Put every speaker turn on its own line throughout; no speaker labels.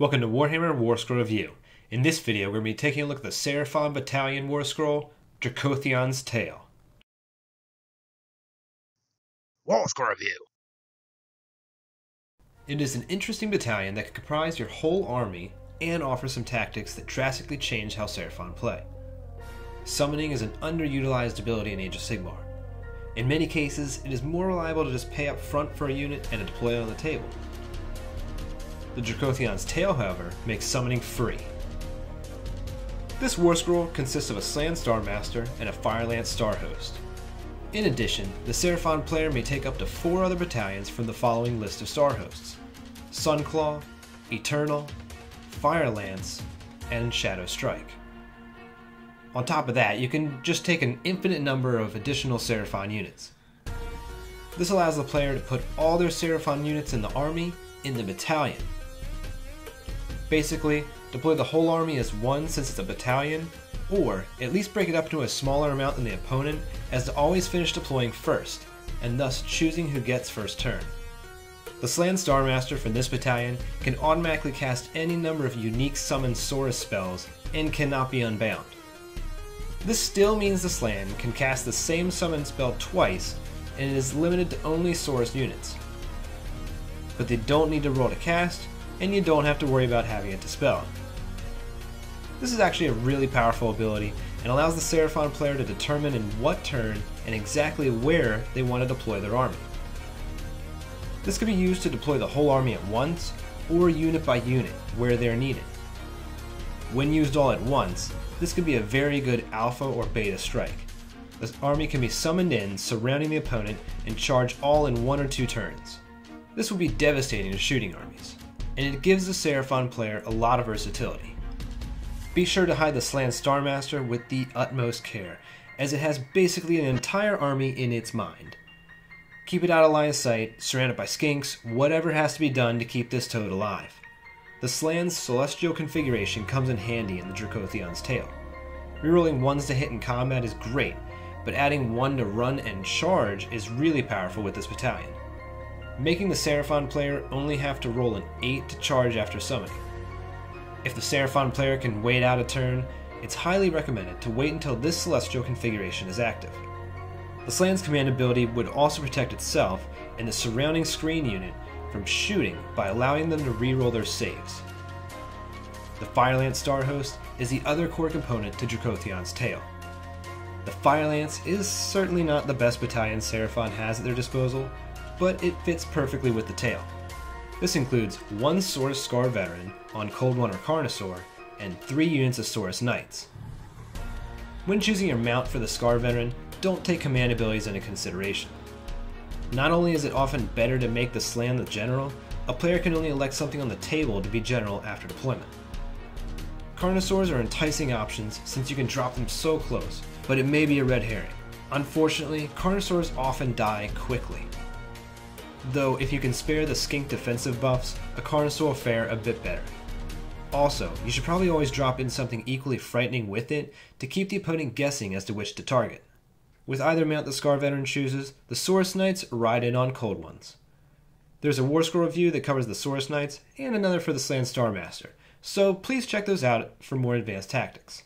Welcome to Warhammer Warscroll Review. In this video, we're going to be taking a look at the Seraphon Battalion Warscroll, Dracothion's Tale.
Warscroll Review.
It is an interesting battalion that can comprise your whole army and offer some tactics that drastically change how Seraphon play. Summoning is an underutilized ability in Age of Sigmar. In many cases, it is more reliable to just pay up front for a unit and to deploy it on the table. The Dracothion's Tale, however, makes summoning free. This Warscroll consists of a Slann Starmaster and a Firelance Starhost. In addition, the Seraphon player may take up to 4 other battalions from the following list of Starhosts: Sunclaw, Eternal, Firelance, and Shadow Strike. On top of that, you can just take an infinite number of additional Seraphon units. This allows the player to put all their Seraphon units in the army in the battalion. Basically, deploy the whole army as one since it's a battalion, or at least break it up into a smaller amount than the opponent, as to always finish deploying first, and thus choosing who gets first turn. The Slann Starmaster from this battalion can automatically cast any number of unique summoned Saurus spells and cannot be unbound. This still means the Slann can cast the same summon spell twice, and it is limited to only Saurus units. But they don't need to roll to cast, and you don't have to worry about having it dispelled. This is actually a really powerful ability and allows the Seraphon player to determine in what turn and exactly where they want to deploy their army. This can be used to deploy the whole army at once, or unit by unit, where they're needed. When used all at once, this could be a very good alpha or beta strike. The army can be summoned in, surrounding the opponent, and charge all in 1 or 2 turns. This would be devastating to shooting armies, and it gives the Seraphon player a lot of versatility. Be sure to hide the Slann Starmaster with the utmost care, as it has basically an entire army in its mind. Keep it out of line of sight, surrounded by skinks, whatever has to be done to keep this toad alive. The Slann's celestial configuration comes in handy in the Dracothion's Tale. Rerolling 1s to hit in combat is great, but adding 1 to run and charge is really powerful with this battalion, making the Seraphon player only have to roll an 8 to charge after summoning. If the Seraphon player can wait out a turn, it's highly recommended to wait until this celestial configuration is active. The Slann's command ability would also protect itself and the surrounding screen unit from shooting by allowing them to reroll their saves. The Firelance Starhost is the other core component to Dracothion's Tale. The Firelance is certainly not the best battalion Seraphon has at their disposal, but it fits perfectly with the tale. This includes 1 Saurus Scar veteran on Cold One or Carnosaur, and 3 units of Saurus Knights. When choosing your mount for the Scar veteran, don't take command abilities into consideration. Not only is it often better to make the Slann the general, a player can only elect something on the table to be general after deployment. Carnosaurs are enticing options since you can drop them so close, but it may be a red herring. Unfortunately, Carnosaurs often die quickly. Though if you can spare the Skink defensive buffs, a Carnosaur will fare a bit better. Also, you should probably always drop in something equally frightening with it to keep the opponent guessing as to which to target. With either mount the Scar veteran chooses, the Saurus Knights ride in on Cold Ones. There's a Warscroll review that covers the Saurus Knights and another for the Slann Starmaster, so please check those out for more advanced tactics.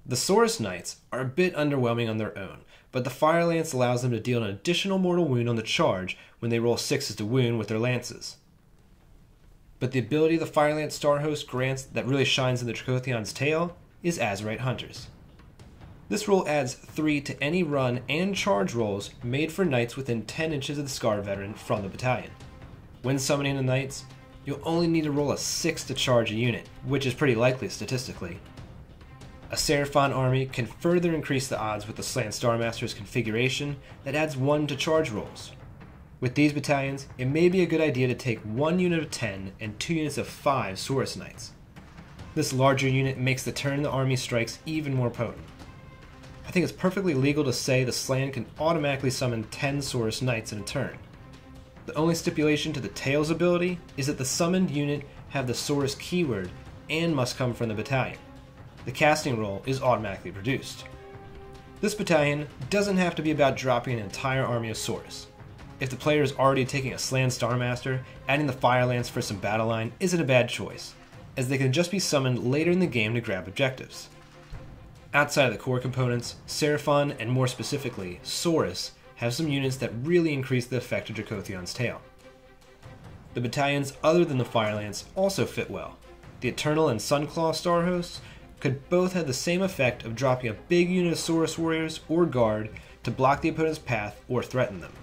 The Saurus Knights are a bit underwhelming on their own, but the Firelance allows them to deal an additional mortal wound on the charge when they roll 6s to wound with their lances. But the ability the Firelance Starhost grants that really shines in the Dracothion's Tale is Azerite Hunters. This roll adds 3 to any run and charge rolls made for knights within 10 inches of the Scar veteran from the battalion. When summoning the knights, you'll only need to roll a 6 to charge a unit, which is pretty likely statistically. A Seraphon army can further increase the odds with the Slann Starmaster's configuration that adds 1 to charge rolls. With these battalions, it may be a good idea to take 1 unit of 10 and 2 units of 5 Saurus Knights. This larger unit makes the turn the army strikes even more potent. I think it's perfectly legal to say the Slann can automatically summon 10 Saurus Knights in a turn. The only stipulation to the Tale's ability is that the summoned unit have the Saurus keyword and must come from the battalion. The casting roll is automatically produced. This battalion doesn't have to be about dropping an entire army of Saurus. If the player is already taking a Slann Starmaster, adding the Firelance for some battle line isn't a bad choice. as they can just be summoned later in the game to grab objectives. Outside of the core components, Seraphon, and more specifically, Saurus, have some units that really increase the effect of Dracothion's tail. The battalions other than the Firelance also fit well. The Eternal and Sunclaw Starhosts could both have the same effect of dropping a big unit of Saurus warriors or guard to block the opponent's path or threaten them.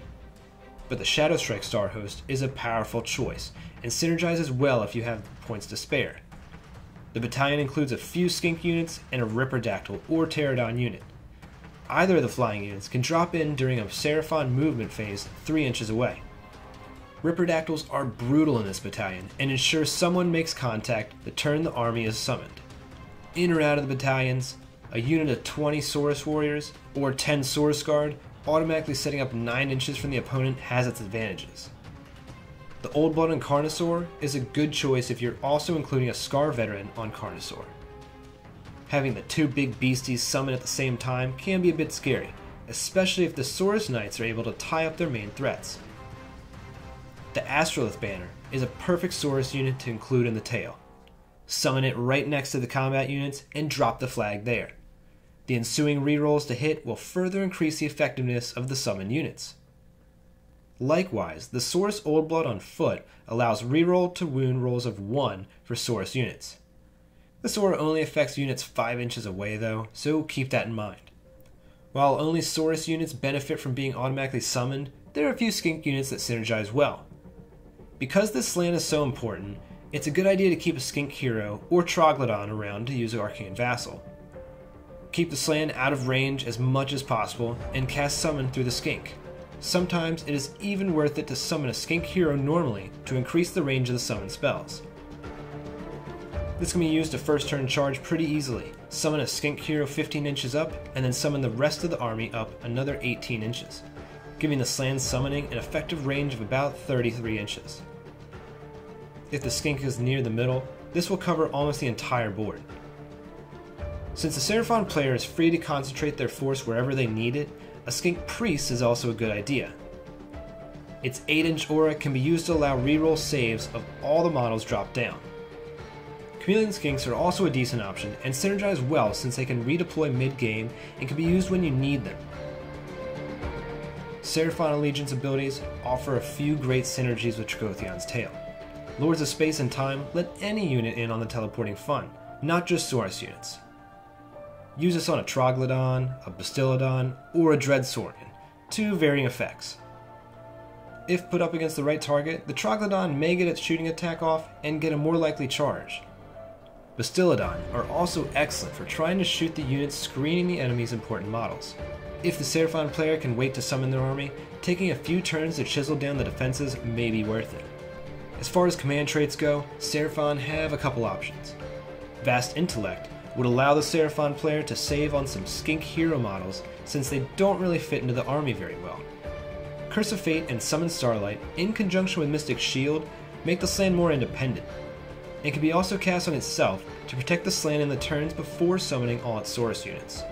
But the Shadow Strike Starhost is a powerful choice and synergizes well if you have points to spare. The battalion includes a few Skink units and a Ripperdactyl or Pterodon unit. Either of the flying units can drop in during a Seraphon movement phase 3 inches away. Ripperdactyls are brutal in this battalion and ensure someone makes contact the turn the army is summoned. In or out of the battalions, a unit of 20 Saurus warriors or 10 Saurus guard automatically setting up 9 inches from the opponent has its advantages. The Old Blood on Carnosaur is a good choice if you're also including a Scar veteran on Carnosaur. Having the 2 big beasties summon at the same time can be a bit scary, especially if the Saurus Knights are able to tie up their main threats. The Astrolith banner is a perfect Saurus unit to include in the tail. Summon it right next to the combat units and drop the flag there. The ensuing rerolls to hit will further increase the effectiveness of the summoned units. Likewise, the Saurus Old Blood on foot allows reroll to wound rolls of 1 for Saurus units. This aura only affects units 5 inches away though, so keep that in mind. While only Saurus units benefit from being automatically summoned, there are a few Skink units that synergize well. Because this Slann is so important, it's a good idea to keep a Skink hero or Troglodyte around to use an Arcane Vassal. Keep the Slann out of range as much as possible and cast Summon through the Skink. Sometimes it is even worth it to summon a Skink hero normally to increase the range of the summoned spells. This can be used to first turn charge pretty easily. Summon a Skink hero 15 inches up and then summon the rest of the army up another 18 inches, giving the Slann summoning an effective range of about 33 inches. If the Skink is near the middle, this will cover almost the entire board. Since the Seraphon player is free to concentrate their force wherever they need it, a Skink Priest is also a good idea. Its 8-inch aura can be used to allow reroll saves of all the models dropped down. Chameleon Skinks are also a decent option and synergize well since they can redeploy mid-game and can be used when you need them. Seraphon Allegiance abilities offer a few great synergies with Dracothion's tail. Lords of Space and Time let any unit in on the teleporting fun, not just Saurus units. Use this on a Troglodon, a Bastiladon, or a Dreadsaurian, 2 varying effects. If put up against the right target, the Troglodon may get its shooting attack off and get a more likely charge. Bastiladon are also excellent for trying to shoot the units screening the enemy's important models. If the Seraphon player can wait to summon their army, taking a few turns to chisel down the defenses may be worth it. As far as command traits go, Seraphon have a couple options. Vast Intellect would allow the Seraphon player to save on some Skink hero models since they don't really fit into the army very well. Curse of Fate and Summon Starlight, in conjunction with Mystic Shield, make the Slann more independent. It can be also cast on itself to protect the Slann in the turns before summoning all its Saurus units.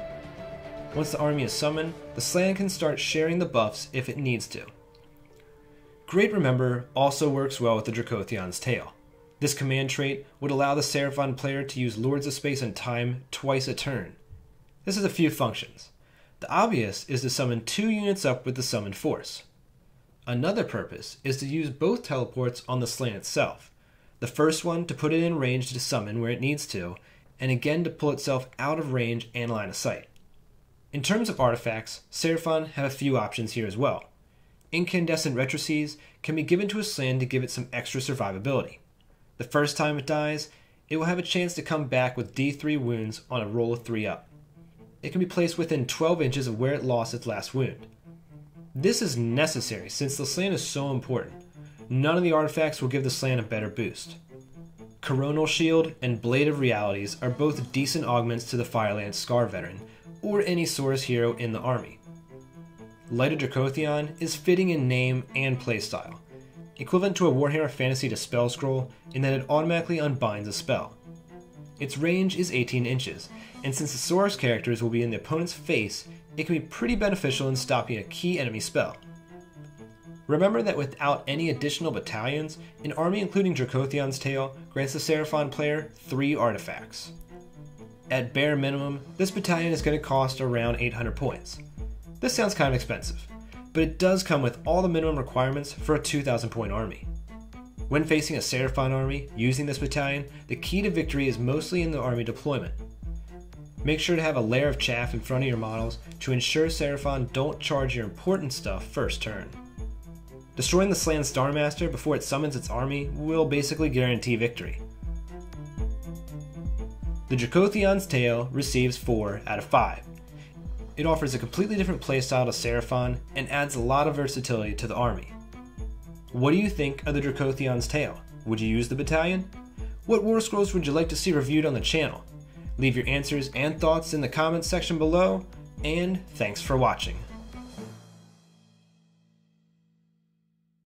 Once the army is summoned, the Slann can start sharing the buffs if it needs to. Great Remember also works well with the Dracothion's tail. This command trait would allow the Seraphon player to use Lords of Space and Time twice a turn. This has a few functions. The obvious is to summon 2 units up with the summoned force. Another purpose is to use both teleports on the Slann itself. The first one to put it in range to summon where it needs to, and again to pull itself out of range and line of sight. In terms of artifacts, Seraphon have a few options here as well. Incandescent Retrices can be given to a Slann to give it some extra survivability. The first time it dies, it will have a chance to come back with D3 wounds on a roll of 3 up. It can be placed within 12 inches of where it lost its last wound. This is necessary since the Slann is so important. None of the artifacts will give the Slann a better boost. Coronal Shield and Blade of Realities are both decent augments to the Firelance Scar veteran, or any Saurus hero in the army. Light of Dracothion is fitting in name and playstyle, equivalent to a Warhammer Fantasy Dispel scroll in that it automatically unbinds a spell. Its range is 18 inches, and since the Saurus characters will be in the opponent's face, it can be pretty beneficial in stopping a key enemy spell. Remember that without any additional battalions, an army including Dracothion's tail grants grants the Seraphon player 3 artifacts. At bare minimum, this battalion is going to cost around 800 points. This sounds kind of expensive, but it does come with all the minimum requirements for a 2000 point army. When facing a Seraphon army using this battalion, the key to victory is mostly in the army deployment. Make sure to have a layer of chaff in front of your models to ensure Seraphon don't charge your important stuff first turn. Destroying the Slann Starmaster before it summons its army will basically guarantee victory. The Dracothion's Tail receives 4 out of 5. It offers a completely different playstyle to Seraphon and adds a lot of versatility to the army. What do you think of the Dracothion's Tail? Would you use the battalion? What Warscrolls would you like to see reviewed on the channel? Leave your answers and thoughts in the comments section below, and thanks for watching.